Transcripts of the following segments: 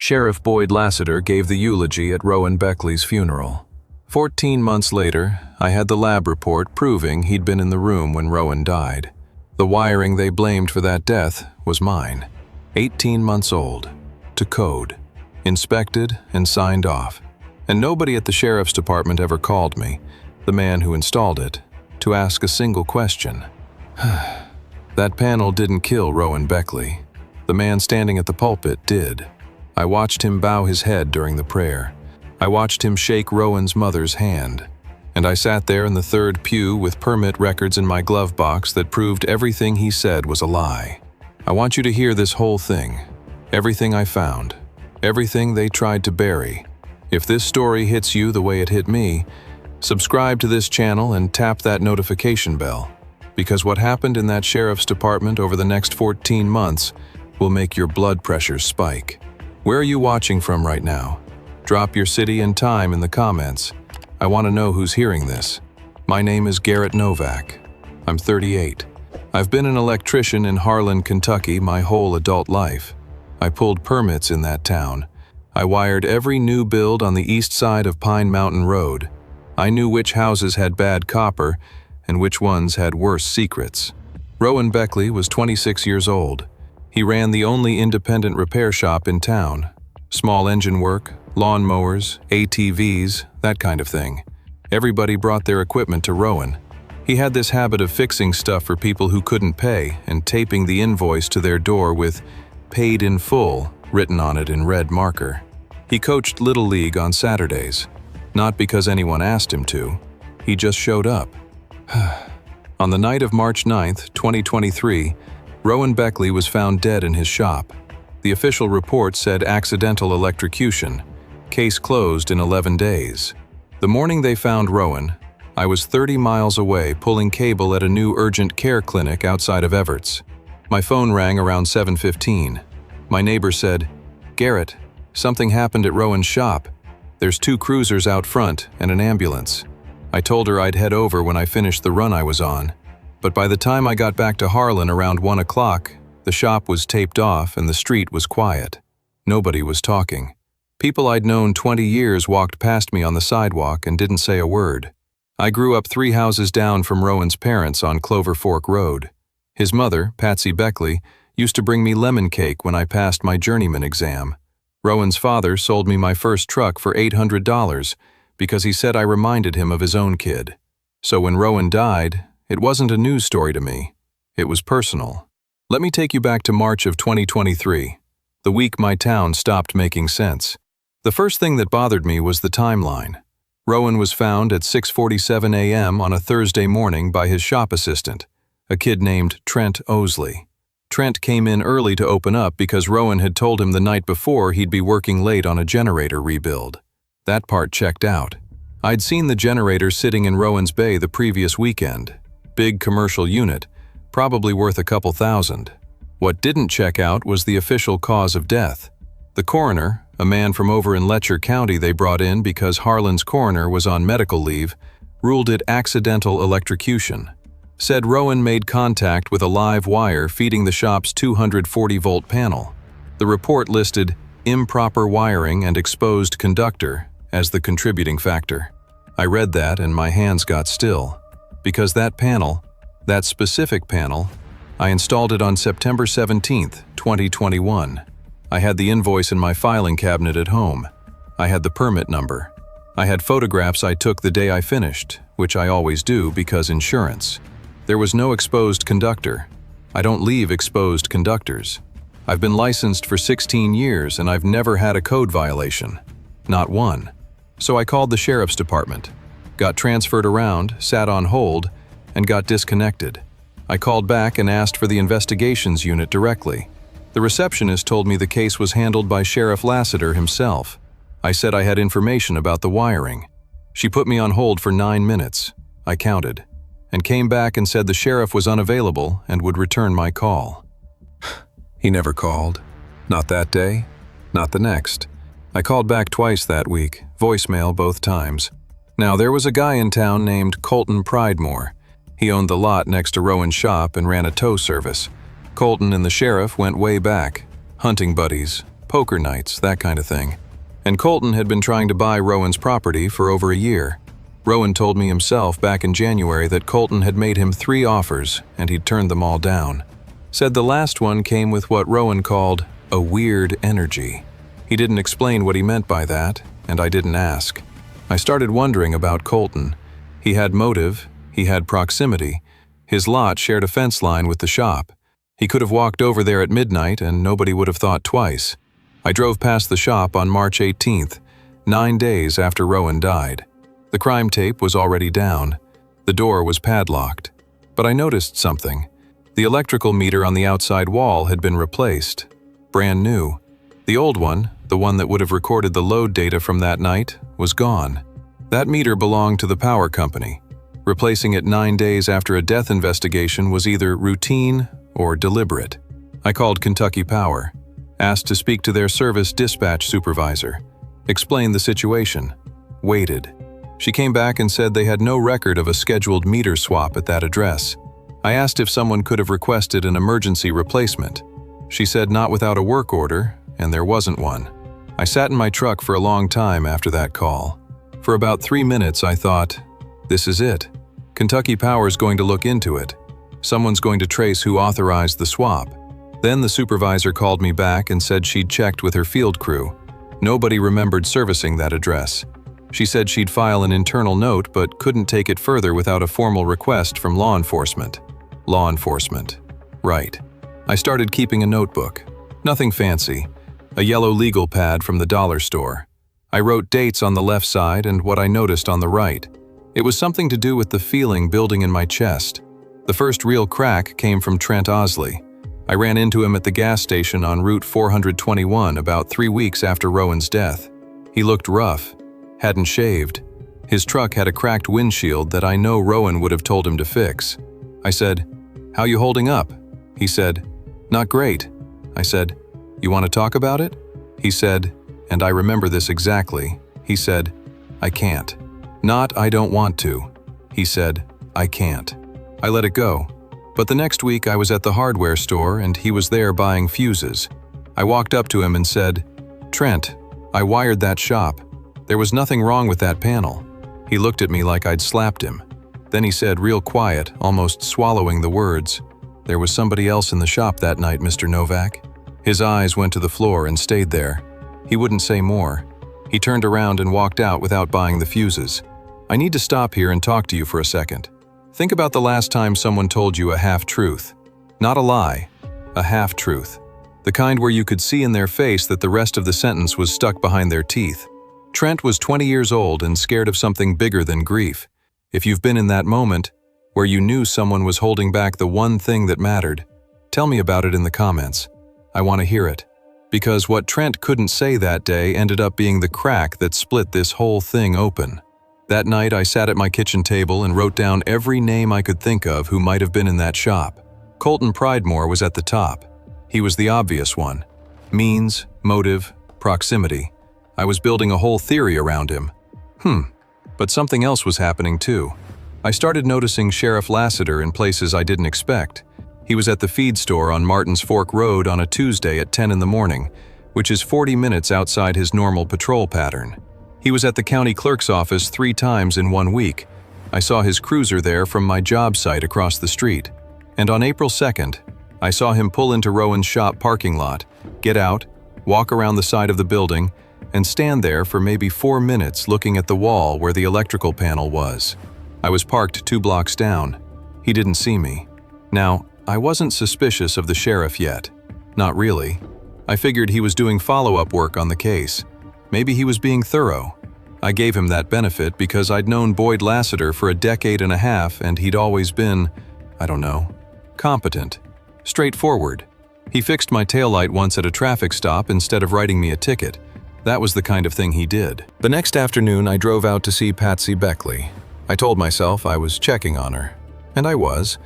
Sheriff Boyd Lassiter gave the eulogy at Rowan Beckley's funeral. 14 months later, I had the lab report proving he'd been in the room when Rowan died. The wiring they blamed for that death was mine. 18 months old, to code, inspected and signed off. And nobody at the sheriff's department ever called me, the man who installed it, to ask a single question. That panel didn't kill Rowan Beckley. The man standing at the pulpit did. I watched him bow his head during the prayer. I watched him shake Rowan's mother's hand. And I sat there in the third pew with permit records in my glove box that proved everything he said was a lie. I want you to hear this whole thing. Everything I found. Everything they tried to bury. If this story hits you the way it hit me, subscribe to this channel and tap that notification bell. Because what happened in that sheriff's department over the next 14 months will make your blood pressure spike. Where are you watching from right now? Drop your city and time in the comments. I want to know who's hearing this. My name is Garrett Novak. I'm 38. I've been an electrician in Harlan, Kentucky my whole adult life. I pulled permits in that town. I wired every new build on the east side of Pine Mountain Road. I knew which houses had bad copper and which ones had worse secrets. Rowan Beckley was 26 years old. He ran the only independent repair shop in town. Small engine work, lawn mowers, ATVs, that kind of thing. Everybody brought their equipment to Rowan. He had this habit of fixing stuff for people who couldn't pay and taping the invoice to their door with "Paid in Full" written on it in red marker. He coached Little League on Saturdays. Not because anyone asked him to. He just showed up. On the night of March 9th, 2023, Rowan Beckley was found dead in his shop. The official report said accidental electrocution. Case closed in 11 days. The morning they found Rowan, I was 30 miles away pulling cable at a new urgent care clinic outside of Everett's. My phone rang around 7:15. My neighbor said, "Garrett, something happened at Rowan's shop. There's 2 cruisers out front and an ambulance." I told her I'd head over when I finished the run I was on. But by the time I got back to Harlan around 1 o'clock, the shop was taped off and the street was quiet. Nobody was talking. People I'd known 20 years walked past me on the sidewalk and didn't say a word. I grew up 3 houses down from Rowan's parents on Clover Fork Road. His mother, Patsy Beckley, used to bring me lemon cake when I passed my journeyman exam. Rowan's father sold me my first truck for $800 because he said I reminded him of his own kid. So when Rowan died, it wasn't a news story to me. It was personal. Let me take you back to March of 2023, the week my town stopped making sense. The first thing that bothered me was the timeline. Rowan was found at 6:47 a.m. on a Thursday morning by his shop assistant, a kid named Trent Osley. Trent came in early to open up because Rowan had told him the night before he'd be working late on a generator rebuild. That part checked out. I'd seen the generator sitting in Rowan's bay the previous weekend. Big commercial unit, probably worth a couple thousand. What didn't check out was the official cause of death. The coroner, a man from over in Letcher County they brought in because Harlan's coroner was on medical leave, ruled it accidental electrocution. Said Rowan made contact with a live wire feeding the shop's 240-volt panel. The report listed improper wiring and exposed conductor as the contributing factor. I read that and my hands got still. Because that panel, that specific panel, I installed it on September 17th, 2021. I had the invoice in my filing cabinet at home. I had the permit number. I had photographs I took the day I finished, which I always do because insurance. There was no exposed conductor. I don't leave exposed conductors. I've been licensed for 16 years and I've never had a code violation. Not one. So I called the sheriff's department, got transferred around, sat on hold, and got disconnected. I called back and asked for the investigations unit directly. The receptionist told me the case was handled by Sheriff Lassiter himself. I said I had information about the wiring. She put me on hold for 9 minutes. I counted, and came back and said the sheriff was unavailable and would return my call. He never called. Not that day, not the next. I called back twice that week, voicemail both times. Now, there was a guy in town named Colton Pridemore. He owned the lot next to Rowan's shop and ran a tow service. Colton and the sheriff went way back, hunting buddies, poker nights, that kind of thing. And Colton had been trying to buy Rowan's property for over a year. Rowan told me himself back in January that Colton had made him 3 offers and he'd turned them all down. Said the last one came with what Rowan called a weird energy. He didn't explain what he meant by that, and I didn't ask. I started wondering about Colton. He had motive, he had proximity. His lot shared a fence line with the shop. He could have walked over there at midnight and nobody would have thought twice. I drove past the shop on March 18th, 9 days after Rowan died. The crime tape was already down. The door was padlocked. But I noticed something. The electrical meter on the outside wall had been replaced. Brand new. The old one, the one that would have recorded the load data from that night, was gone. That meter belonged to the power company. Replacing it 9 days after a death investigation was either routine or deliberate. I called Kentucky Power, asked to speak to their service dispatch supervisor, explained the situation, waited. She came back and said they had no record of a scheduled meter swap at that address. I asked if someone could have requested an emergency replacement. She said not without a work order, and there wasn't one. I sat in my truck for a long time after that call. For about 3 minutes I thought, this is it. Kentucky Power's going to look into it. Someone's going to trace who authorized the swap. Then the supervisor called me back and said she'd checked with her field crew. Nobody remembered servicing that address. She said she'd file an internal note but couldn't take it further without a formal request from law enforcement. Law enforcement. Right. I started keeping a notebook. Nothing fancy. A yellow legal pad from the dollar store. I wrote dates on the left side and what I noticed on the right. It was something to do with the feeling building in my chest. The first real crack came from Trent Osley. I ran into him at the gas station on Route 421 about 3 weeks after Rowan's death. He looked rough, hadn't shaved. His truck had a cracked windshield that I know Rowan would have told him to fix. I said, "How you holding up?" He said, "Not great." I said, "You want to talk about it?" He said, and I remember this exactly, he said, "I can't." Not I don't want to. He said, "I can't." I let it go. But the next week I was at the hardware store and he was there buying fuses. I walked up to him and said, "Trent, I wired that shop. There was nothing wrong with that panel." He looked at me like I'd slapped him. Then he said real quiet, almost swallowing the words, "There was somebody else in the shop that night, Mr. Novak." His eyes went to the floor and stayed there. He wouldn't say more. He turned around and walked out without buying the fuses. I need to stop here and talk to you for a second. Think about the last time someone told you a half-truth. Not a lie, a half-truth. The kind where you could see in their face that the rest of the sentence was stuck behind their teeth. Trent was 20 years old and scared of something bigger than grief. If you've been in that moment, where you knew someone was holding back the one thing that mattered, tell me about it in the comments. I want to hear it. Because what Trent couldn't say that day ended up being the crack that split this whole thing open. That night I sat at my kitchen table and wrote down every name I could think of who might have been in that shop. Colton Pridemore was at the top. He was the obvious one. Means, motive, proximity. I was building a whole theory around him. But something else was happening too. I started noticing Sheriff Lassiter in places I didn't expect. He was at the feed store on Martins Fork Road on a Tuesday at 10 in the morning, which is 40 minutes outside his normal patrol pattern. He was at the county clerk's office 3 times in 1 week. I saw his cruiser there from my job site across the street. And on April 2nd, I saw him pull into Rowan's shop parking lot, get out, walk around the side of the building, and stand there for maybe 4 minutes looking at the wall where the electrical panel was. I was parked 2 blocks down. He didn't see me. Now, I wasn't suspicious of the sheriff yet. Not really. I figured he was doing follow-up work on the case. Maybe he was being thorough. I gave him that benefit because I'd known Boyd Lassiter for a decade and a half and he'd always been, I don't know, competent, straightforward. He fixed my taillight once at a traffic stop instead of writing me a ticket. That was the kind of thing he did. The next afternoon I drove out to see Patsy Beckley. I told myself I was checking on her. And I was.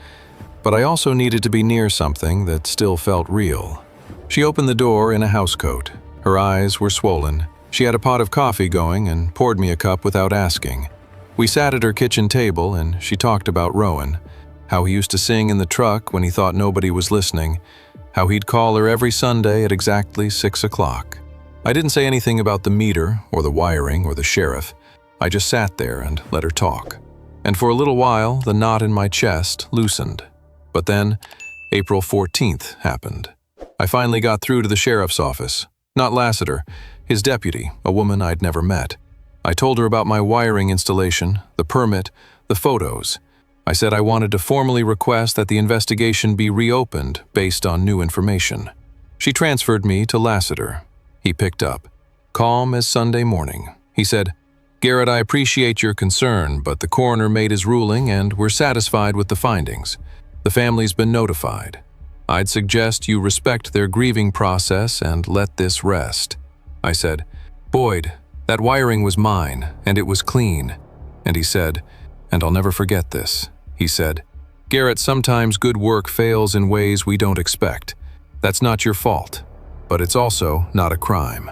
But I also needed to be near something that still felt real. She opened the door in a housecoat. Her eyes were swollen. She had a pot of coffee going and poured me a cup without asking. We sat at her kitchen table and she talked about Rowan. how he used to sing in the truck when he thought nobody was listening, how he'd call her every Sunday at exactly 6 o'clock. I didn't say anything about the meter or the wiring or the sheriff. I just sat there and let her talk. And for a little while, the knot in my chest loosened. But then, April 14th happened. I finally got through to the sheriff's office. Not Lassiter, his deputy, a woman I'd never met. I told her about my wiring installation, the permit, the photos. I said I wanted to formally request that the investigation be reopened based on new information. She transferred me to Lassiter. He picked up. Calm as Sunday morning. He said, "Garrett, I appreciate your concern, but the coroner made his ruling and we're satisfied with the findings. The family's been notified. I'd suggest you respect their grieving process and let this rest." I said, "Boyd, that wiring was mine, and it was clean." And he said, and I'll never forget this, he said, "Garrett, sometimes good work fails in ways we don't expect. That's not your fault, but it's also not a crime."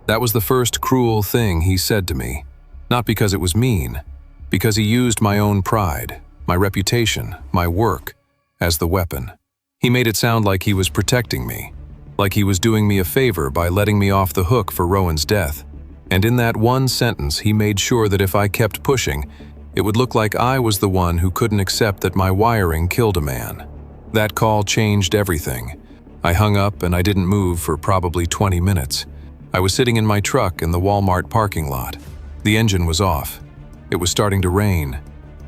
That was the first cruel thing he said to me. Not because it was mean, because he used my own pride, my reputation, my work, as the weapon. He made it sound like he was protecting me, like he was doing me a favor by letting me off the hook for Rowan's death. And in that one sentence, he made sure that if I kept pushing, it would look like I was the one who couldn't accept that my wiring killed a man. That call changed everything. I hung up and I didn't move for probably 20 minutes. I was sitting in my truck in the Walmart parking lot. The engine was off. It was starting to rain.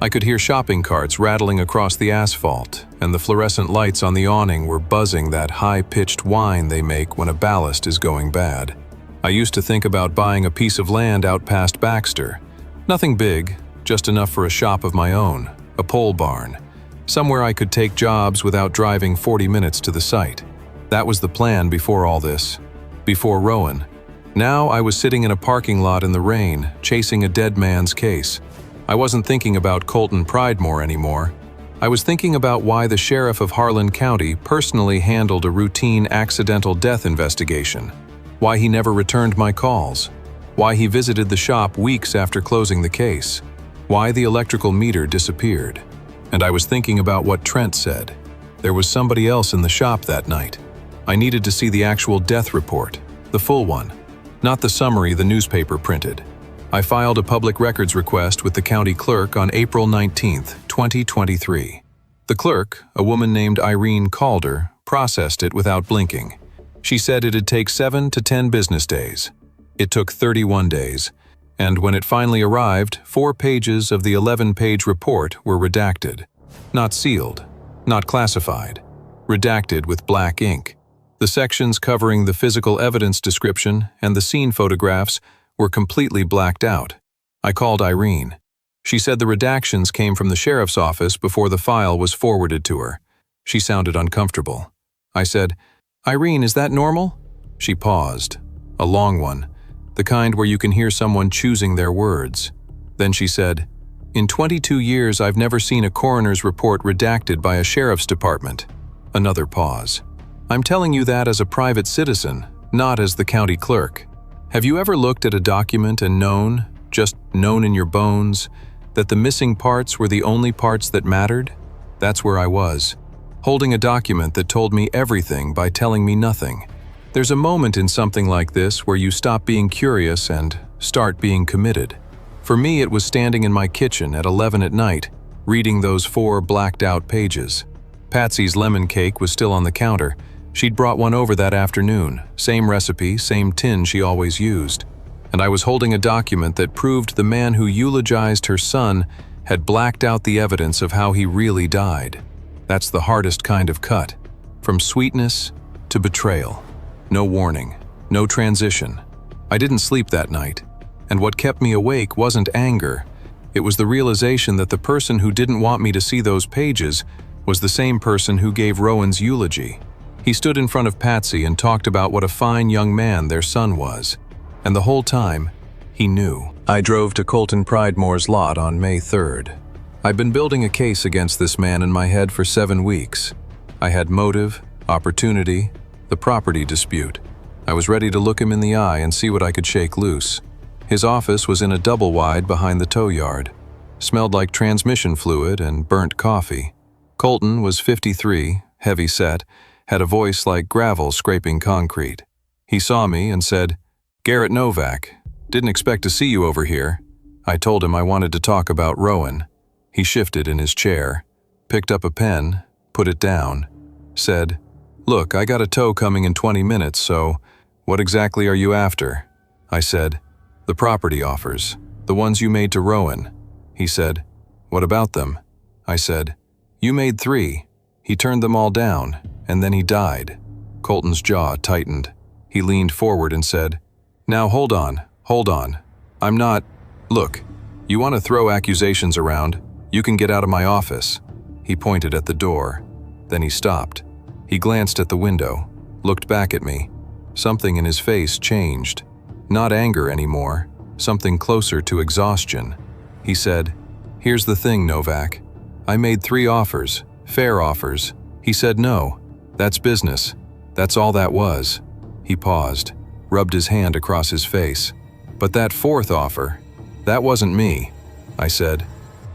I could hear shopping carts rattling across the asphalt, and the fluorescent lights on the awning were buzzing that high-pitched whine they make when a ballast is going bad. I used to think about buying a piece of land out past Baxter. Nothing big, just enough for a shop of my own, a pole barn, somewhere I could take jobs without driving 40 minutes to the site. That was the plan before all this, before Rowan. Now I was sitting in a parking lot in the rain, chasing a dead man's case. I wasn't thinking about Colton Pridemore anymore. I was thinking about why the sheriff of Harlan County personally handled a routine accidental death investigation, why he never returned my calls, why he visited the shop weeks after closing the case, why the electrical meter disappeared. And I was thinking about what Trent said. There was somebody else in the shop that night. I needed to see the actual death report, the full one, not the summary the newspaper printed. I filed a public records request with the county clerk on April 19, 2023. The clerk, a woman named Irene Calder, processed it without blinking. She said it'd take 7 to 10 business days. It took 31 days, and when it finally arrived, 4 pages of the 11-page report were redacted. Not sealed, not classified. Redacted with black ink. The sections covering the physical evidence description and the scene photographs were completely blacked out. I called Irene. She said the redactions came from the sheriff's office before the file was forwarded to her. She sounded uncomfortable. I said, "Irene, is that normal?" She paused. A long one, the kind where you can hear someone choosing their words. Then she said, "In 22 years, I've never seen a coroner's report redacted by a sheriff's department." Another pause. "I'm telling you that as a private citizen, not as the county clerk. Have you ever looked at a document and known, just known in your bones, that the missing parts were the only parts that mattered? That's where I was, holding a document that told me everything by telling me nothing. There's a moment in something like this where you stop being curious and start being committed. For me, it was standing in my kitchen at 11 at night, reading those 4 blacked-out pages. Patsy's lemon cake was still on the counter. She'd brought one over that afternoon, same recipe, same tin she always used. And I was holding a document that proved the man who eulogized her son had blacked out the evidence of how he really died. That's the hardest kind of cut. From sweetness to betrayal. No warning, no transition. I didn't sleep that night. And what kept me awake wasn't anger. It was the realization that the person who didn't want me to see those pages was the same person who gave Rowan's eulogy. He stood in front of Patsy and talked about what a fine young man their son was. And the whole time, he knew. I drove to Colton Pridemore's lot on May 3rd. I'd been building a case against this man in my head for 7 weeks. I had motive, opportunity, the property dispute. I was ready to look him in the eye and see what I could shake loose. His office was in a double-wide behind the tow yard. Smelled like transmission fluid and burnt coffee. Colton was 53, heavy-set, had a voice like gravel scraping concrete. He saw me and said, "Garrett Novak, didn't expect to see you over here." I told him I wanted to talk about Rowan. He shifted in his chair, picked up a pen, put it down, said, "Look, I got a tow coming in 20 minutes, so what exactly are you after?" I said, "The property offers, the ones you made to Rowan." He said, "What about them?" I said, "You made 3. He turned them all down, and then he died." Colton's jaw tightened. He leaned forward and said, "Now hold on. I'm not… Look, you want to throw accusations around, you can get out of my office." He pointed at the door. Then he stopped. He glanced at the window, looked back at me. Something in his face changed. Not anger anymore, something closer to exhaustion. He said, "Here's the thing, Novak. I made 3 offers, fair offers. He said no. That's business. That's all that was." He paused, rubbed his hand across his face. "But that 4th offer, that wasn't me." I said,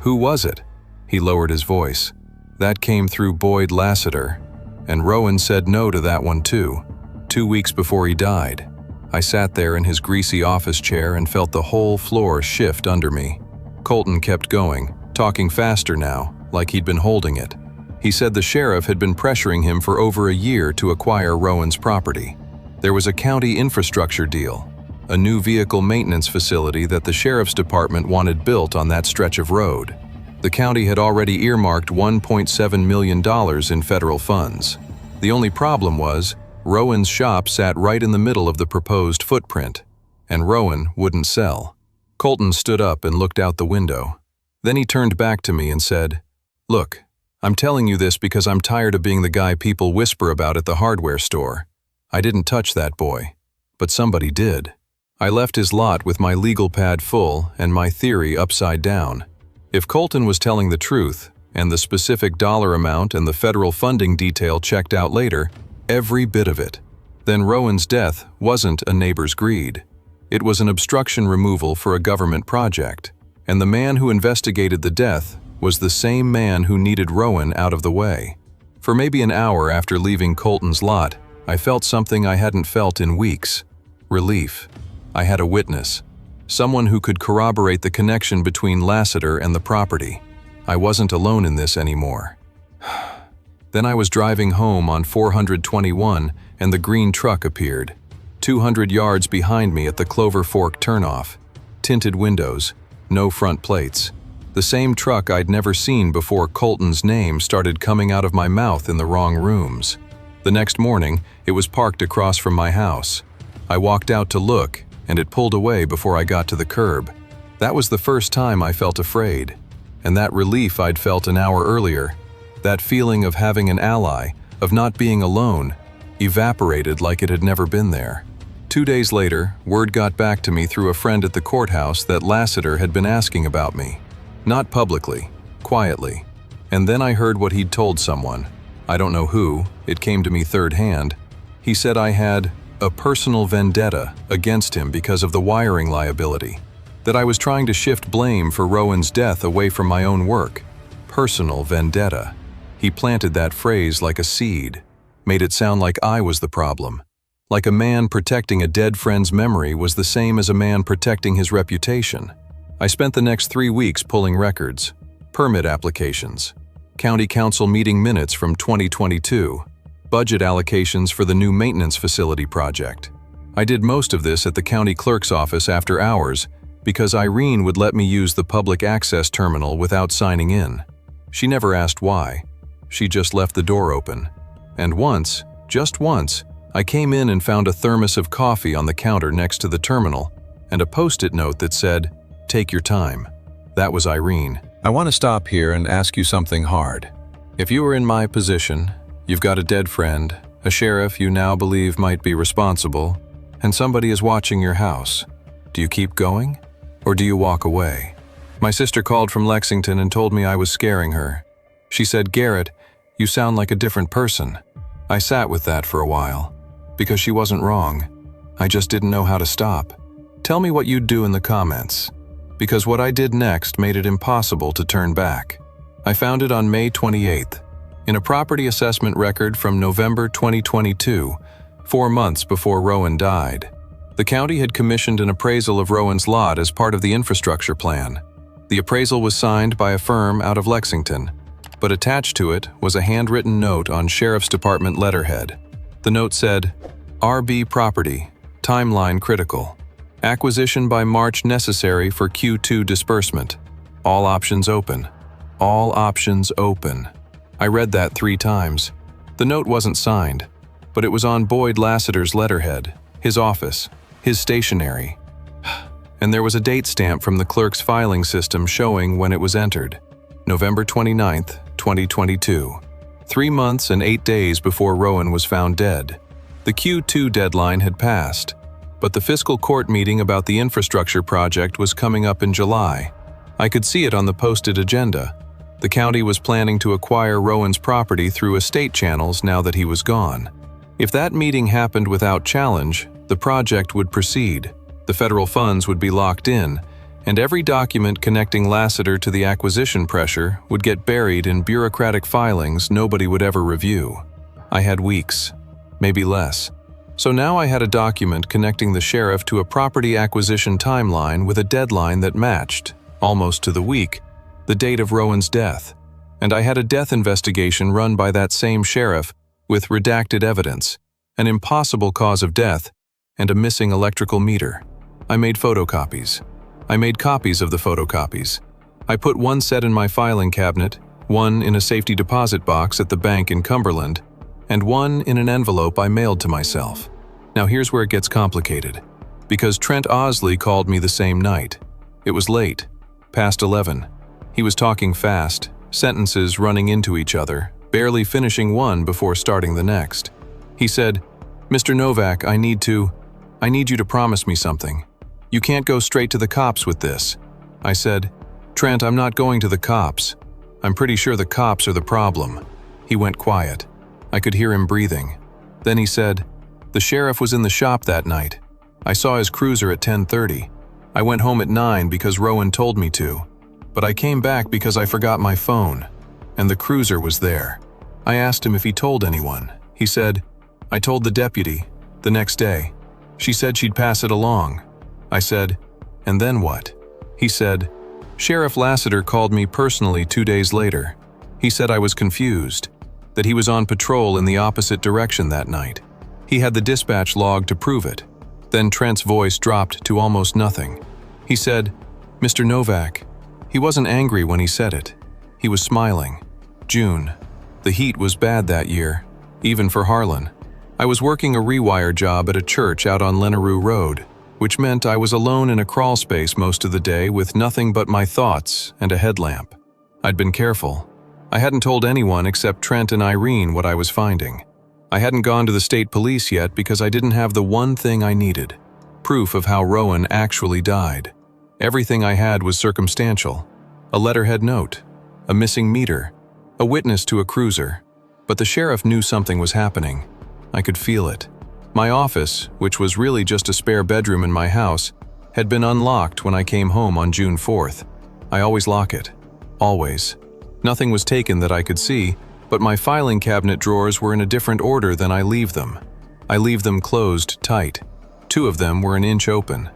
"Who was it?" He lowered his voice. "That came through Boyd Lassiter. And Rowan said no to that one too, 2 weeks before he died." I sat there in his greasy office chair and felt the whole floor shift under me. Colton kept going, talking faster now, like he'd been holding it. He said the sheriff had been pressuring him for over a year to acquire Rowan's property. There was a county infrastructure deal, a new vehicle maintenance facility that the sheriff's department wanted built on that stretch of road. The county had already earmarked $1.7 million in federal funds. The only problem was, Rowan's shop sat right in the middle of the proposed footprint, and Rowan wouldn't sell. Colton stood up and looked out the window. Then he turned back to me and said, "Look, I'm telling you this because I'm tired of being the guy people whisper about at the hardware store. I didn't touch that boy, but somebody did. I left his lot with my legal pad full and my theory upside down. If Colton was telling the truth, and the specific dollar amount and the federal funding detail checked out later, every bit of it, then Rowan's death wasn't a neighbor's greed. It was an obstruction removal for a government project, and the man who investigated the death was the same man who needed Rowan out of the way." For maybe an hour after leaving Colton's lot, I felt something I hadn't felt in weeks. Relief. I had a witness. Someone who could corroborate the connection between Lassiter and the property. I wasn't alone in this anymore. Then I was driving home on 421 and the green truck appeared. 200 yards behind me at the Clover Fork turnoff. Tinted windows, no front plates. The same truck I'd never seen before Colton's name started coming out of my mouth in the wrong rooms. The next morning, it was parked across from my house. I walked out to look, and it pulled away before I got to the curb. That was the first time I felt afraid. And that relief I'd felt an hour earlier, that feeling of having an ally, of not being alone, evaporated like it had never been there. 2 days later, word got back to me through a friend at the courthouse that Lassiter had been asking about me. Not publicly, quietly. And then I heard what he'd told someone. I don't know who, it came to me third hand. He said I had a personal vendetta against him because of the wiring liability. That I was trying to shift blame for Rowan's death away from my own work. Personal vendetta. He planted that phrase like a seed, made it sound like I was the problem. Like a man protecting a dead friend's memory was the same as a man protecting his reputation. I spent the next 3 weeks pulling records, permit applications, county council meeting minutes from 2022, budget allocations for the new maintenance facility project. I did most of this at the county clerk's office after hours because Irene would let me use the public access terminal without signing in. She never asked why. She just left the door open. And once, just once, I came in and found a thermos of coffee on the counter next to the terminal and a post-it note that said, "Take your time." That was Irene. "I want to stop here and ask you something hard. If you were in my position, you've got a dead friend, a sheriff you now believe might be responsible, and somebody is watching your house. Do you keep going? Or do you walk away?" My sister called from Lexington and told me I was scaring her. She said, "Garrett, you sound like a different person." I sat with that for a while. Because she wasn't wrong. I just didn't know how to stop. Tell me what you'd do in the comments. Because what I did next made it impossible to turn back. I found it on May 28th, In a property assessment record from November 2022, 4 months before Rowan died, the county had commissioned an appraisal of Rowan's lot as part of the infrastructure plan. The appraisal was signed by a firm out of Lexington, but attached to it was a handwritten note on Sheriff's Department letterhead. The note said, RB property, timeline critical. Acquisition by March necessary for Q2 disbursement. All options open. All options open. I read that 3 times. The note wasn't signed, but it was on Boyd Lassiter's letterhead, his office, his stationery. And there was a date stamp from the clerk's filing system showing when it was entered. November 29th, 2022. 3 months and 8 days before Rowan was found dead. The Q2 deadline had passed, but the fiscal court meeting about the infrastructure project was coming up in July. I could see it on the posted agenda. The county was planning to acquire Rowan's property through estate channels now that he was gone. If that meeting happened without challenge, the project would proceed. The federal funds would be locked in, and every document connecting Lassiter to the acquisition pressure would get buried in bureaucratic filings nobody would ever review. I had weeks, maybe less. So now I had a document connecting the sheriff to a property acquisition timeline with a deadline that matched, almost to the week, the date of Rowan's death. And I had a death investigation run by that same sheriff with redacted evidence, an impossible cause of death, and a missing electrical meter. I made photocopies. I made copies of the photocopies. I put one set in my filing cabinet, one in a safety deposit box at the bank in Cumberland, and one in an envelope I mailed to myself. Now here's where it gets complicated, because Trent Osley called me the same night. It was late, past 11. He was talking fast, sentences running into each other, barely finishing one before starting the next. He said, "Mr. Novak, I need you to promise me something. You can't go straight to the cops with this." I said, "Trent, I'm not going to the cops. I'm pretty sure the cops are the problem." He went quiet. I could hear him breathing. Then he said, "The sheriff was in the shop that night. I saw his cruiser at 10:30. I went home at 9 because Rowan told me to. But I came back because I forgot my phone, and the cruiser was there. I asked him if he told anyone. He said, 'I told the deputy, the next day. She said she'd pass it along.' I said, 'And then what?' He said, 'Sheriff Lassiter called me personally 2 days later. He said I was confused, that he was on patrol in the opposite direction that night. He had the dispatch log to prove it.' Then Trent's voice dropped to almost nothing. He said, 'Mr. Novak.' He wasn't angry when he said it. He was smiling. June. The heat was bad that year, even for Harlan. I was working a rewire job at a church out on Lenaroo Road, which meant I was alone in a crawl space most of the day with nothing but my thoughts and a headlamp. I'd been careful. I hadn't told anyone except Trent and Irene what I was finding. I hadn't gone to the state police yet because I didn't have the one thing I needed: proof of how Rowan actually died. Everything I had was circumstantial. A letterhead note, a missing meter, a witness to a cruiser. But the sheriff knew something was happening. I could feel it. My office, which was really just a spare bedroom in my house, had been unlocked when I came home on June 4th. I always lock it. Always. Nothing was taken that I could see, but my filing cabinet drawers were in a different order than I leave them. I leave them closed tight. 2 of them were an inch open.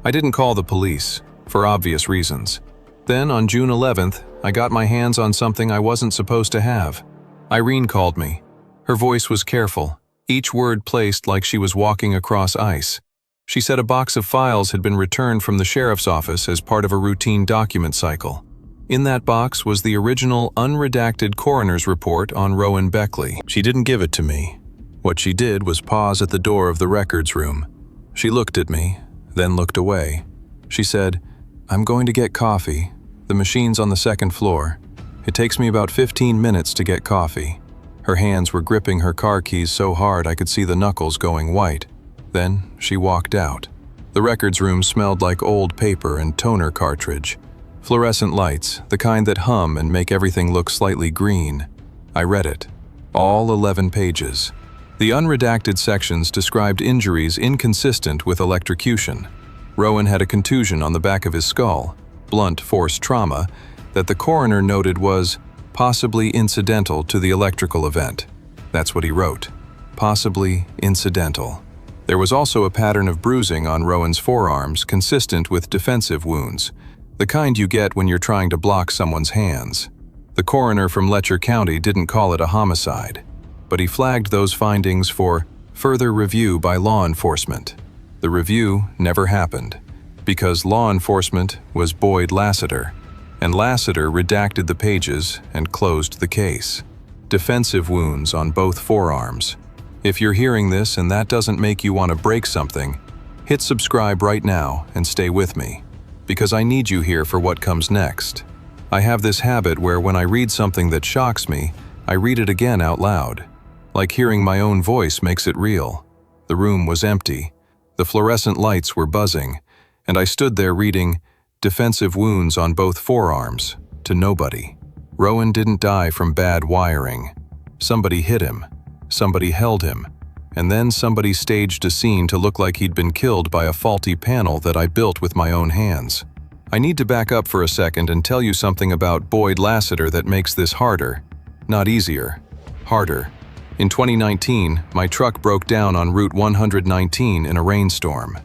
I didn't call the police, for obvious reasons. Then, on June 11th, I got my hands on something I wasn't supposed to have. Irene called me. Her voice was careful, each word placed like she was walking across ice. She said a box of files had been returned from the sheriff's office as part of a routine document cycle. In that box was the original unredacted coroner's report on Rowan Beckley. She didn't give it to me. What she did was pause at the door of the records room. She looked at me, then looked away. She said, "I'm going to get coffee. The machine's on the 2nd floor. It takes me about 15 minutes to get coffee." Her hands were gripping her car keys so hard I could see the knuckles going white. Then she walked out. The records room smelled like old paper and toner cartridge. Fluorescent lights, the kind that hum and make everything look slightly green. I read it. All 11 pages. The unredacted sections described injuries inconsistent with electrocution. Rowan had a contusion on the back of his skull, blunt force trauma, that the coroner noted was possibly incidental to the electrical event. That's what he wrote. Possibly incidental. There was also a pattern of bruising on Rowan's forearms consistent with defensive wounds, the kind you get when you're trying to block someone's hands. The coroner from Letcher County didn't call it a homicide, but he flagged those findings for further review by law enforcement. The review never happened, because law enforcement was Boyd Lassiter, and Lassiter redacted the pages and closed the case. Defensive wounds on both forearms. If you're hearing this and that doesn't make you want to break something, hit subscribe right now and stay with me, because I need you here for what comes next. I have this habit where when I read something that shocks me, I read it again out loud. Like hearing my own voice makes it real. The room was empty. The fluorescent lights were buzzing, and I stood there reading defensive wounds on both forearms to nobody. Rowan didn't die from bad wiring. Somebody hit him. Somebody held him. And then somebody staged a scene to look like he'd been killed by a faulty panel that I built with my own hands. I need to back up for a second and tell you something about Boyd Lassiter that makes this harder. Not easier. Harder. In 2019, my truck broke down on Route 119 in a rainstorm.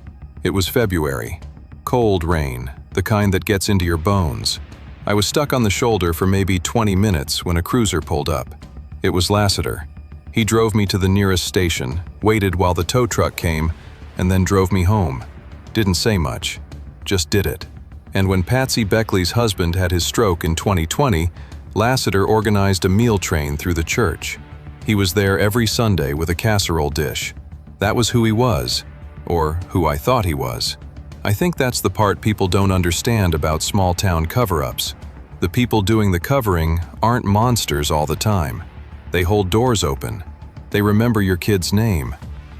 It was February. Cold rain, the kind that gets into your bones. I was stuck on the shoulder for maybe 20 minutes when a cruiser pulled up. It was Lassiter. He drove me to the nearest station, waited while the tow truck came, and then drove me home. Didn't say much. Just did it. And when Patsy Beckley's husband had his stroke in 2020, Lassiter organized a meal train through the church. He was there every Sunday with a casserole dish. That was who he was, or who I thought he was. I think that's the part people don't understand about small-town cover-ups. The people doing the covering aren't monsters all the time. They hold doors open. They remember your kid's name.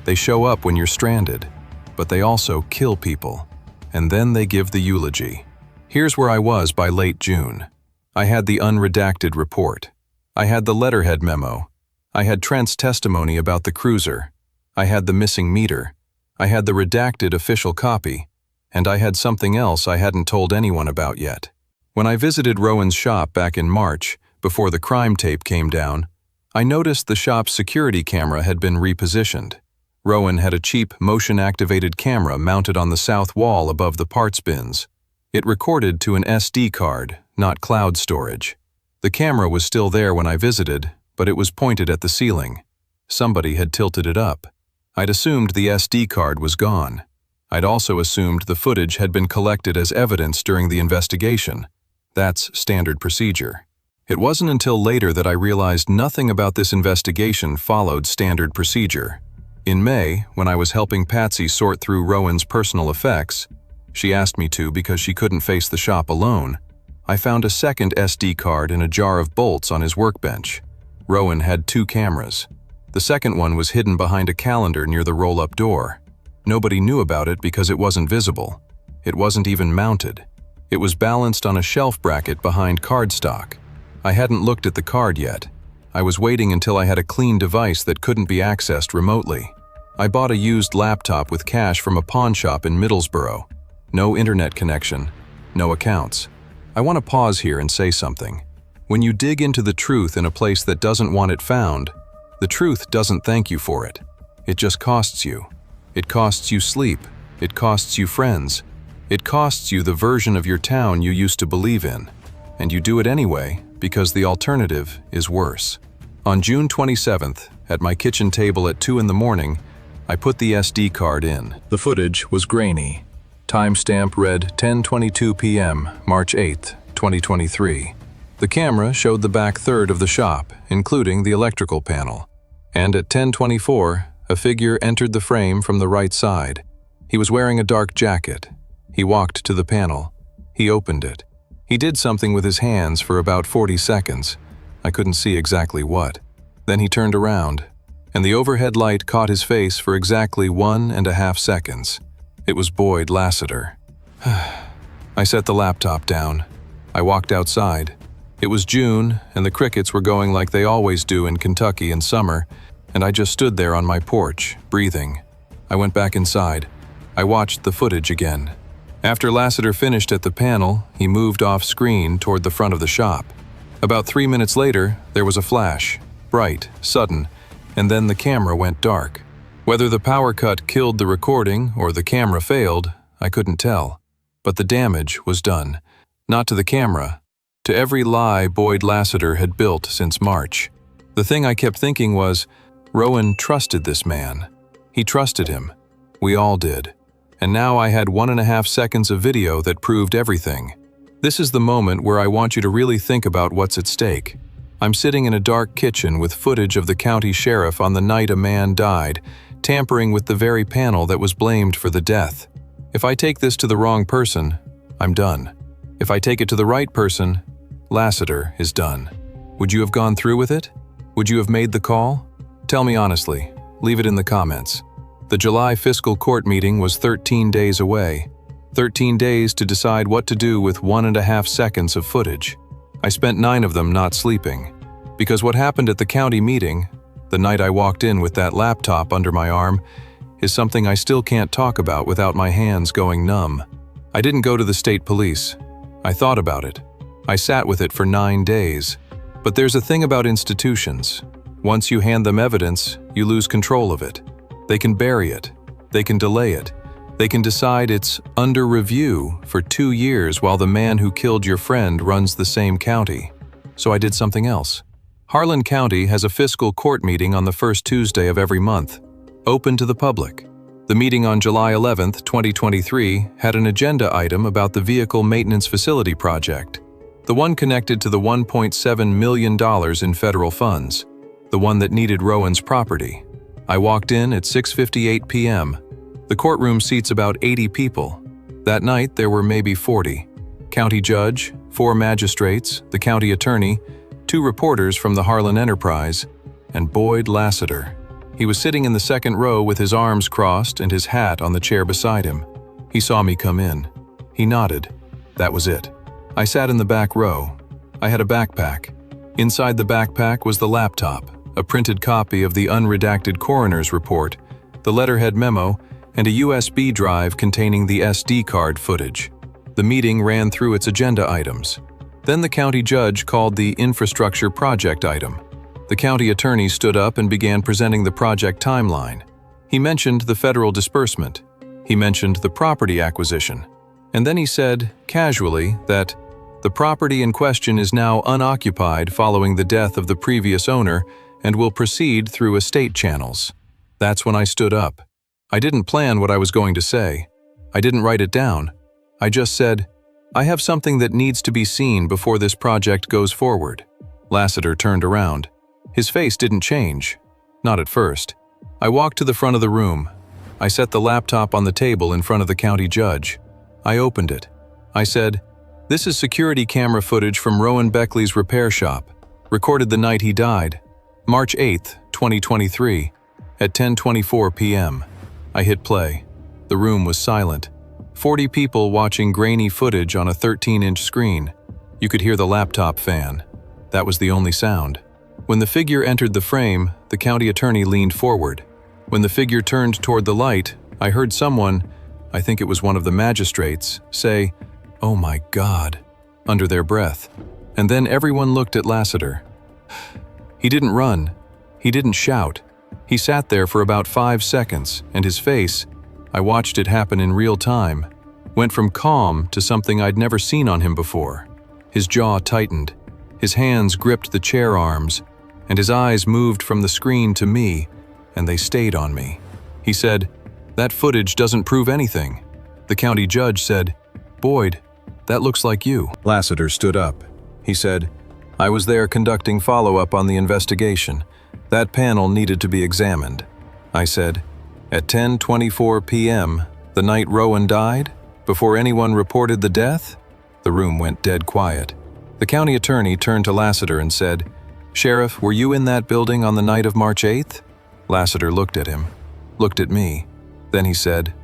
They show up when you're stranded. But they also kill people. And then they give the eulogy. Here's where I was by late June. I had the unredacted report. I had the letterhead memo. I had Trent's testimony about the cruiser. I had the missing meter. I had the redacted official copy. And I had something else I hadn't told anyone about yet. When I visited Rowan's shop back in March, before the crime tape came down, I noticed the shop's security camera had been repositioned. Rowan had a cheap motion-activated camera mounted on the south wall above the parts bins. It recorded to an SD card, not cloud storage. The camera was still there when I visited, but it was pointed at the ceiling. Somebody had tilted it up. I'd assumed the SD card was gone. I'd also assumed the footage had been collected as evidence during the investigation. That's standard procedure. It wasn't until later that I realized nothing about this investigation followed standard procedure. In May, when I was helping Patsy sort through Rowan's personal effects, she asked me to because she couldn't face the shop alone, I found a second SD card in a jar of bolts on his workbench. Rowan had 2 cameras. The second one was hidden behind a calendar near the roll-up door. Nobody knew about it because it wasn't visible. It wasn't even mounted. It was balanced on a shelf bracket behind cardstock. I hadn't looked at the card yet. I was waiting until I had a clean device that couldn't be accessed remotely. I bought a used laptop with cash from a pawn shop in Middlesbrough. No internet connection, no accounts. I want to pause here and say something. When you dig into the truth in a place that doesn't want it found, the truth doesn't thank you for it. It just costs you. It costs you sleep. It costs you friends. It costs you the version of your town you used to believe in. And you do it anyway because the alternative is worse. On June 27th, at my kitchen table at 2 in the morning, I put the SD card in. The footage was grainy. Timestamp read 10:22 p.m., March 8th, 2023. The camera showed the back third of the shop, including the electrical panel. And at 10:24, a figure entered the frame from the right side. He was wearing a dark jacket. He walked to the panel. He opened it. He did something with his hands for about 40 seconds. I couldn't see exactly what. Then he turned around, and the overhead light caught his face for exactly 1.5 seconds. It was Boyd Lassiter. I set the laptop down. I walked outside. It was June, and the crickets were going like they always do in Kentucky in summer, and I just stood there on my porch, breathing. I went back inside. I watched the footage again. After Lassiter finished at the panel, he moved off screen toward the front of the shop. About 3 minutes later, there was a flash, bright, sudden, and then the camera went dark. Whether the power cut killed the recording or the camera failed, I couldn't tell. But the damage was done. Not to the camera, to every lie Boyd Lassiter had built since March. The thing I kept thinking was, Rowan trusted this man. He trusted him. We all did. And now I had 1.5 seconds of video that proved everything. This is the moment where I want you to really think about what's at stake. I'm sitting in a dark kitchen with footage of the county sheriff on the night a man died, tampering with the very panel that was blamed for the death. If I take this to the wrong person, I'm done. If I take it to the right person, Lassiter is done. Would you have gone through with it? Would you have made the call? Tell me honestly. Leave it in the comments. The July fiscal court meeting was 13 days away. 13 days to decide what to do with 1.5 seconds of footage. I spent 9 of them not sleeping. Because what happened at the county meeting, the night I walked in with that laptop under my arm, is something I still can't talk about without my hands going numb. I didn't go to the state police. I thought about it. I sat with it for 9 days. But there's a thing about institutions. Once you hand them evidence, you lose control of it. They can bury it. They can delay it. They can decide it's under review for 2 years while the man who killed your friend runs the same county. So I did something else. Harlan County has a fiscal court meeting on the first Tuesday of every month, open to the public. The meeting on July 11, 2023, had an agenda item about the Vehicle Maintenance Facility project, the one connected to the $1.7 million in federal funds, the one that needed Rowan's property. I walked in at 6:58 p.m. The courtroom seats about 80 people. That night, there were maybe 40. County judge, 4 magistrates, the county attorney, 2 reporters from the Harlan Enterprise, and Boyd Lassiter. He was sitting in the second row with his arms crossed and his hat on the chair beside him. He saw me come in. He nodded. That was it. I sat in the back row. I had a backpack. Inside the backpack was the laptop, a printed copy of the unredacted coroner's report, the letterhead memo, and a USB drive containing the SD card footage. The meeting ran through its agenda items. Then the county judge called the infrastructure project item. The county attorney stood up and began presenting the project timeline. He mentioned the federal disbursement. He mentioned the property acquisition. And then he said, casually, that the property in question is now unoccupied following the death of the previous owner and will proceed through estate channels. That's when I stood up. I didn't plan what I was going to say. I didn't write it down. I just said, I have something that needs to be seen before this project goes forward. Lassiter turned around. His face didn't change. Not at first. I walked to the front of the room. I set the laptop on the table in front of the county judge. I opened it. I said, this is security camera footage from Rowan Beckley's repair shop, recorded the night he died, March 8, 2023, at 10:24 p.m. I hit play. The room was silent. 40 people watching grainy footage on a 13-inch screen. You could hear the laptop fan. That was the only sound. When the figure entered the frame, the county attorney leaned forward. When the figure turned toward the light, I heard someone, I think it was one of the magistrates, say, "Oh my God," under their breath. And then everyone looked at Lassiter. He didn't run. He didn't shout. He sat there for about 5 seconds, and his face, I watched it happen in real time, went from calm to something I'd never seen on him before. His jaw tightened. His hands gripped the chair arms, and his eyes moved from the screen to me, and they stayed on me. He said, "That footage doesn't prove anything." The county judge said, "Boyd, that looks like you." Lassiter stood up. He said, "I was there conducting follow-up on the investigation. That panel needed to be examined." I said, "At 10:24 p.m., the night Rowan died, before anyone reported the death?" The room went dead quiet. The county attorney turned to Lassiter and said, "Sheriff, were you in that building on the night of March 8th? Lassiter looked at him, looked at me. Then he said,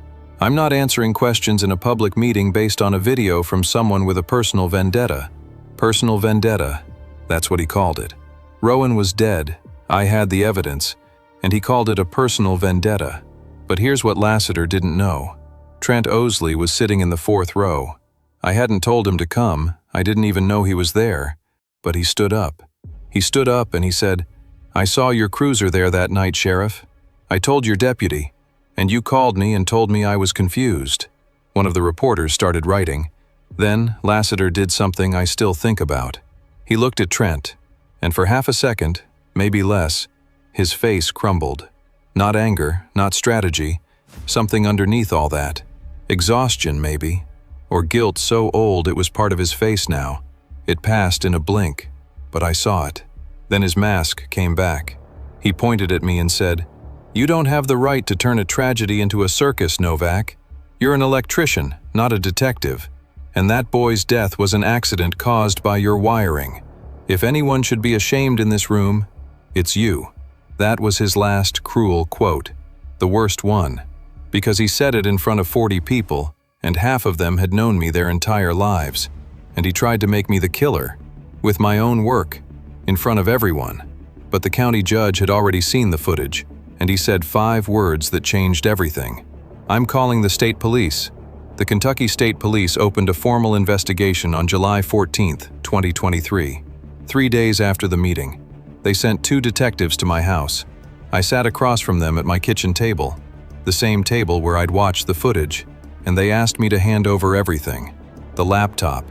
"I'm not answering questions in a public meeting based on a video from someone with a personal vendetta." Personal vendetta, that's what he called it. Rowan was dead. I had the evidence, and he called it a personal vendetta. But here's what Lassiter didn't know. Trent Osley was sitting in the 4th row. I hadn't told him to come. I didn't even know he was there. but he stood up. He stood up and he said, "I saw your cruiser there that night, Sheriff. I told your deputy, and you called me and told me I was confused." One of the reporters started writing. Then Lassiter did something I still think about. He looked at Trent, and for half a second, maybe less, his face crumbled. Not anger, not strategy, something underneath all that. Exhaustion, maybe, or guilt so old it was part of his face now. It passed in a blink, but I saw it. Then his mask came back. He pointed at me and said, "You don't have the right to turn a tragedy into a circus, Novak. You're an electrician, not a detective. And that boy's death was an accident caused by your wiring. If anyone should be ashamed in this room, it's you." That was his last cruel quote, the worst one, because he said it in front of 40 people, and half of them had known me their entire lives. And he tried to make me the killer, with my own work, in front of everyone. But the county judge had already seen the footage, and he said 5 words that changed everything. "I'm calling the state police." The Kentucky State Police opened a formal investigation on July 14, 2023. 3 days after the meeting, they sent 2 detectives to my house. I sat across from them at my kitchen table, the same table where I'd watched the footage, and they asked me to hand over everything. The laptop,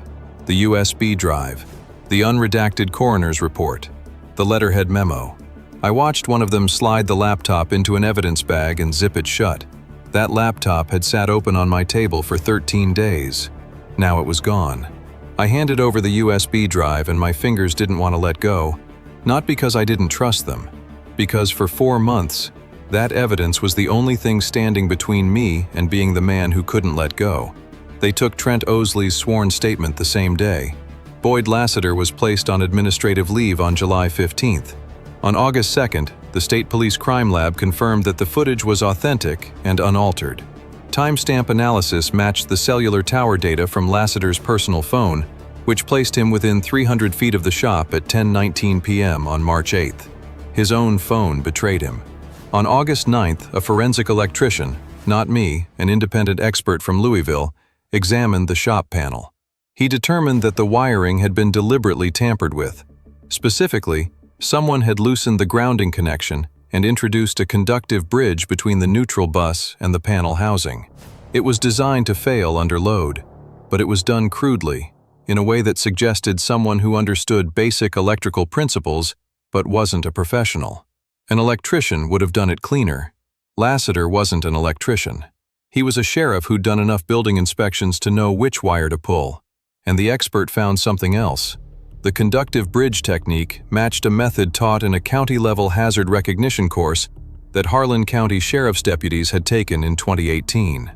the USB drive, the unredacted coroner's report, the letterhead memo. I watched one of them slide the laptop into an evidence bag and zip it shut. That laptop had sat open on my table for 13 days. Now it was gone. I handed over the USB drive and my fingers didn't want to let go. Not because I didn't trust them, because for 4 months, that evidence was the only thing standing between me and being the man who couldn't let go. They took Trent Osley's sworn statement the same day. Boyd Lassiter was placed on administrative leave on July 15th. On August 2nd, the State Police Crime Lab confirmed that the footage was authentic and unaltered. Timestamp analysis matched the cellular tower data from Lassiter's personal phone, which placed him within 300 feet of the shop at 10:19 p.m. on March 8th. His own phone betrayed him. On August 9th, a forensic electrician, not me, an independent expert from Louisville, examined the shop panel. He determined that the wiring had been deliberately tampered with. Specifically, someone had loosened the grounding connection and introduced a conductive bridge between the neutral bus and the panel housing. It was designed to fail under load, but it was done crudely, in a way that suggested someone who understood basic electrical principles but wasn't a professional. An electrician would have done it cleaner. Lassiter wasn't an electrician. He was a sheriff who'd done enough building inspections to know which wire to pull, and the expert found something else. The conductive bridge technique matched a method taught in a county-level hazard recognition course that Harlan County Sheriff's deputies had taken in 2018.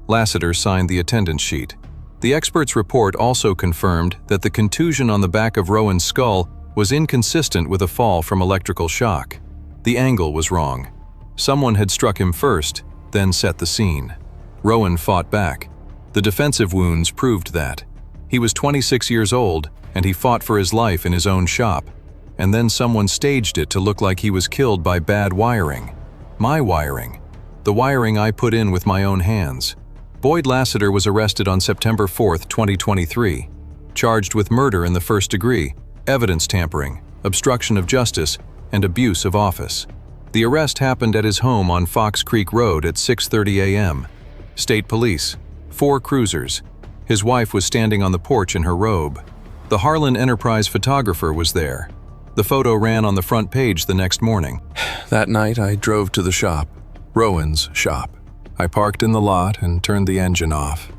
Lassiter signed the attendance sheet. The expert's report also confirmed that the contusion on the back of Rowan's skull was inconsistent with a fall from electrical shock. The angle was wrong. Someone had struck him first, then set the scene. Rowan fought back. The defensive wounds proved that. He was 26 years old, and he fought for his life in his own shop. And then someone staged it to look like he was killed by bad wiring. My wiring. The wiring I put in with my own hands. Boyd Lassiter was arrested on September 4, 2023, charged with murder in the first degree, evidence tampering, obstruction of justice, and abuse of office. The arrest happened at his home on Fox Creek Road at 6:30 a.m. State Police, 4 cruisers. His wife was standing on the porch in her robe. The Harlan Enterprise photographer was there. The photo ran on the front page the next morning. That night I drove to the shop, Rowan's shop. I parked in the lot and turned the engine off.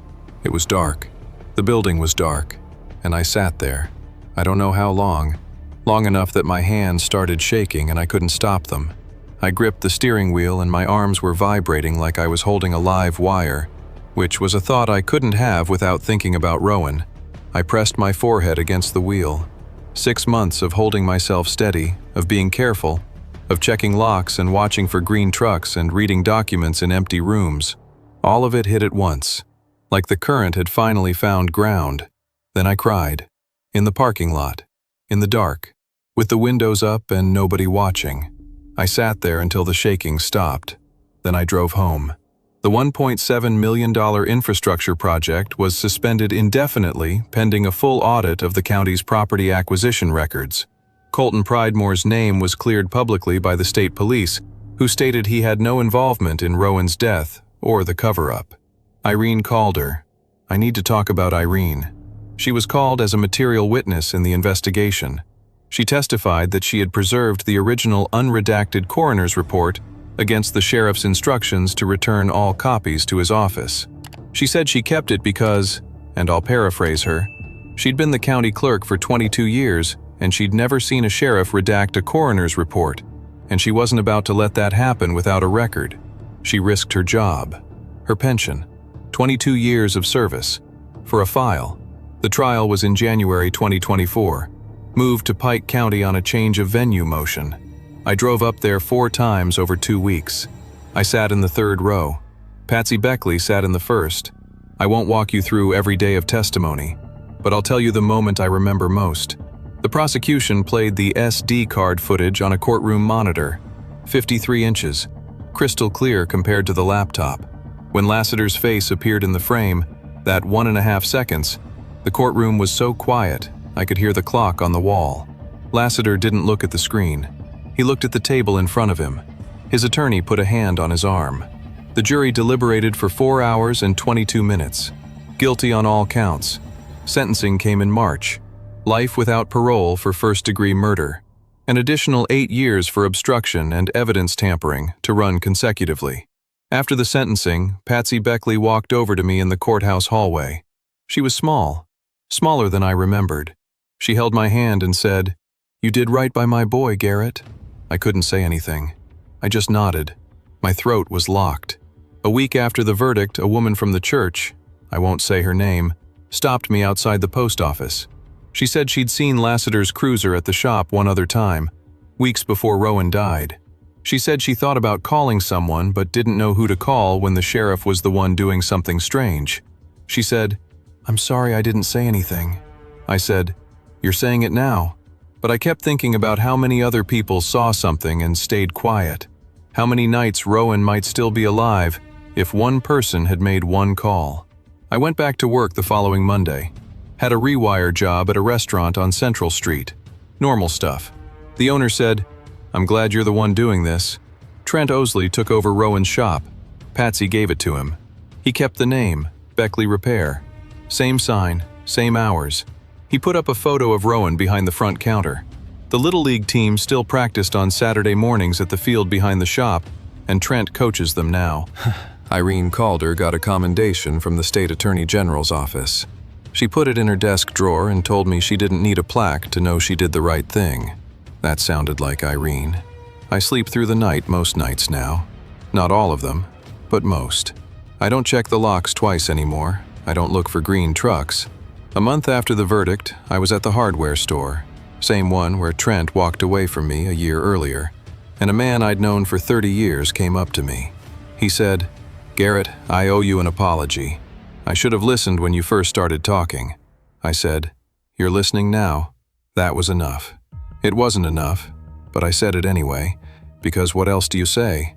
It was dark. The building was dark, and I sat there. I don't know how long. Long enough that my hands started shaking and I couldn't stop them. I gripped the steering wheel and my arms were vibrating like I was holding a live wire, which was a thought I couldn't have without thinking about Rowan. I pressed my forehead against the wheel. 6 months of holding myself steady, of being careful, of checking locks and watching for green trucks and reading documents in empty rooms. All of it hit at once, like the current had finally found ground. Then I cried. In the parking lot, in the dark, with the windows up and nobody watching. I sat there until the shaking stopped. Then I drove home. The $1.7 million infrastructure project was suspended indefinitely pending a full audit of the county's property acquisition records. Colton Pridemore's name was cleared publicly by the state police, who stated he had no involvement in Rowan's death or the cover-up. Irene Calder. I need to talk about Irene. She was called as a material witness in the investigation. She testified that she had preserved the original unredacted coroner's report against the sheriff's instructions to return all copies to his office. She said she kept it because, and I'll paraphrase her, she'd been the county clerk for 22 years and she'd never seen a sheriff redact a coroner's report, and she wasn't about to let that happen without a record. She risked her job, her pension, 22 years of service, for a file. The trial was in January 2024, moved to Pike County on a change of venue motion. I drove up there 4 times over 2 weeks. I sat in the 3rd row. Patsy Beckley sat in the 1st. I won't walk you through every day of testimony, but I'll tell you the moment I remember most. The prosecution played the SD card footage on a courtroom monitor, 53 inches, crystal clear compared to the laptop. When Lassiter's face appeared in the frame, that 1.5 seconds, the courtroom was so quiet I could hear the clock on the wall. Lassiter didn't look at the screen. He looked at the table in front of him. His attorney put a hand on his arm. The jury deliberated for 4 hours and 22 minutes. Guilty on all counts. Sentencing came in March. Life without parole for first-degree murder. An additional 8 years for obstruction and evidence tampering to run consecutively. After the sentencing, Patsy Beckley walked over to me in the courthouse hallway. She was small, smaller than I remembered. She held my hand and said, "You did right by my boy, Garrett." I couldn't say anything. I just nodded. My throat was locked. A week after the verdict, a woman from the church, I won't say her name, stopped me outside the post office. She said she'd seen Lassiter's cruiser at the shop one other time, weeks before Rowan died. She said she thought about calling someone but didn't know who to call when the sheriff was the one doing something strange. She said, "I'm sorry I didn't say anything." I said, "You're saying it now." But I kept thinking about how many other people saw something and stayed quiet. How many nights Rowan might still be alive if one person had made one call. I went back to work the following Monday. Had a rewire job at a restaurant on Central Street. Normal stuff. The owner said, "I'm glad you're the one doing this." Trent Osley took over Rowan's shop. Patsy gave it to him. He kept the name, Beckley Repair. Same sign, same hours. He put up a photo of Rowan behind the front counter. The Little League team still practiced on Saturday mornings at the field behind the shop, and Trent coaches them now. Irene Calder got a commendation from the state attorney general's office. She put it in her desk drawer and told me she didn't need a plaque to know she did the right thing. That sounded like Irene. I sleep through the night most nights now. Not all of them, but most. I don't check the locks twice anymore. I don't look for green trucks. A month after the verdict, I was at the hardware store, same one where Trent walked away from me a year earlier, and a man I'd known for 30 years came up to me. He said, "Garrett, I owe you an apology. I should have listened when you first started talking." I said, "You're listening now." That was enough. It wasn't enough, but I said it anyway, because what else do you say?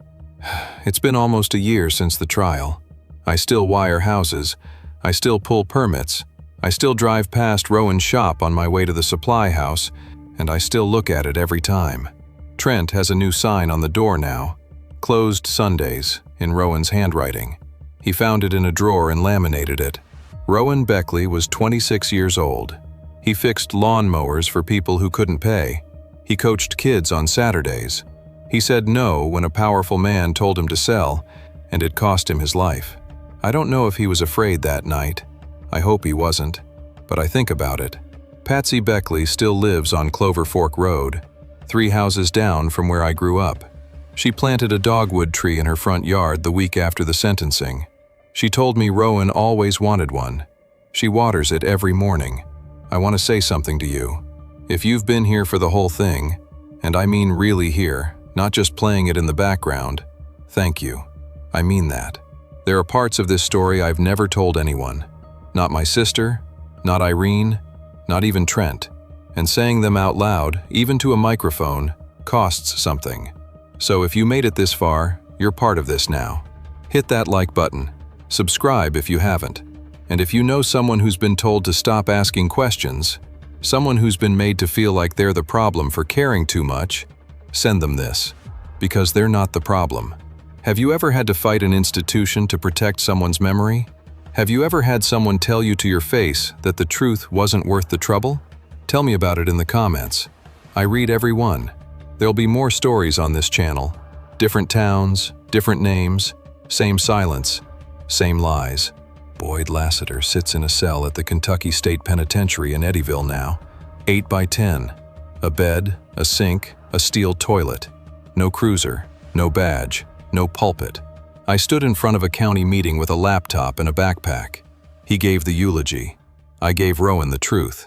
It's been almost a year since the trial. I still wire houses. I still pull permits. I still drive past Rowan's shop on my way to the supply house, and I still look at it every time. Trent has a new sign on the door now, "Closed Sundays," in Rowan's handwriting. He found it in a drawer and laminated it. Rowan Beckley was 26 years old. He fixed lawn mowers for people who couldn't pay. He coached kids on Saturdays. He said no when a powerful man told him to sell, and it cost him his life. I don't know if he was afraid that night. I hope he wasn't, but I think about it. Patsy Beckley still lives on Clover Fork Road, 3 houses down from where I grew up. She planted a dogwood tree in her front yard the week after the sentencing. She told me Rowan always wanted one. She waters it every morning. I want to say something to you. If you've been here for the whole thing, and I mean really here, not just playing it in the background, thank you. I mean that. There are parts of this story I've never told anyone. Not my sister, not Irene, not even Trent. And saying them out loud, even to a microphone, costs something. So if you made it this far, you're part of this now. Hit that like button. Subscribe if you haven't. And if you know someone who's been told to stop asking questions, someone who's been made to feel like they're the problem for caring too much, send them this. Because they're not the problem. Have you ever had to fight an institution to protect someone's memory? Have you ever had someone tell you to your face that the truth wasn't worth the trouble? Tell me about it in the comments. I read every one. There'll be more stories on this channel. Different towns, different names, same silence, same lies. Boyd Lassiter sits in a cell at the Kentucky State Penitentiary in Eddyville now. 8 by 10. A bed, a sink, a steel toilet. No cruiser, no badge, no pulpit. I stood in front of a county meeting with a laptop and a backpack. He gave the eulogy. I gave Rowan the truth.